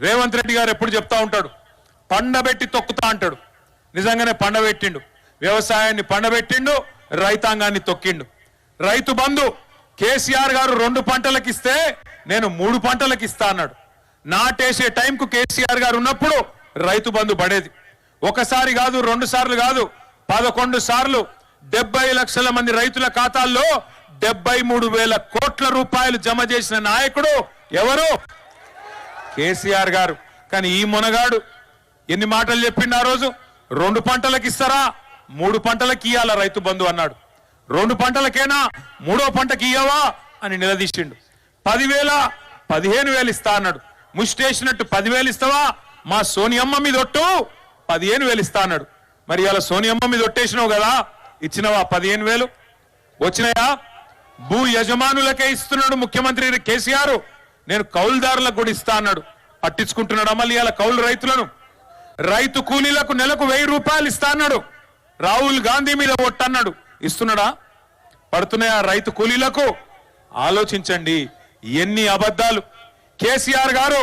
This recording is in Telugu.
రేవంత్ రెడ్డి గారు ఎప్పుడు చెప్తా ఉంటాడు, పండబెట్టి తొక్కుతా అంటాడు. నిజంగానే పండబెట్టిండు, వ్యవసాయాన్ని పండబెట్టిండు, రైతాంగాన్ని తొక్కిండు. రైతు బంధు కేసీఆర్ గారు 2 పంటలకు ఇస్తే నేను 3 పంటలకు ఇస్తా అన్నాడు. నాటేసే టైంకు కేసీఆర్ గారు ఉన్నప్పుడు రైతు బంధు పడేది. ఒకసారి కాదు, 2 సార్లు కాదు, 11 సార్లు 70 లక్షల మంది రైతుల ఖాతాల్లో 73,000 కోట్ల రూపాయలు జమ చేసిన నాయకుడు ఎవరు? కేసీఆర్ గారు. కానీ ఈ మునగాడు ఎన్ని మాటలు చెప్పిండు ఆ రోజు? 2 పంటలకు ఇస్తారా, 3 పంటలకు ఇయ్యాల రైతు బంధు అన్నాడు. 2 పంటలకేనా, 3వ పంటకి ఇయ్యవా అని నిలదీసిండు. 10,000 15,000 ఇస్తా అన్నాడు. ముష్టేసినట్టు 10,000 ఇస్తావా, మా సోనియమ్మ మీద ఒట్టు 15,000 ఇస్తా అన్నాడు. మరి ఇలా సోనియమ్మ మీద ఒట్టేసినావు కదా, ఇచ్చినవా 15,000? వచ్చినాయా? భూ యజమానులకే ఇస్తున్నాడు ముఖ్యమంత్రి కేసీఆర్. నేను కౌలుదారులకు కూడా ఇస్తా అన్నాడు. పట్టించుకుంటున్నాడు మళ్ళీ ఇలా కౌలు రైతులను. రైతు కూలీలకు నెలకు 1000 రూపాయలు ఇస్తా అన్నాడు. రాహుల్ గాంధీ మీద ఒట్టన్నాడు. ఇస్తున్నాడా? పడుతున్నాయా రైతు కూలీలకు? ఆలోచించండి ఎన్ని అబద్ధాలు. కేసీఆర్ గారు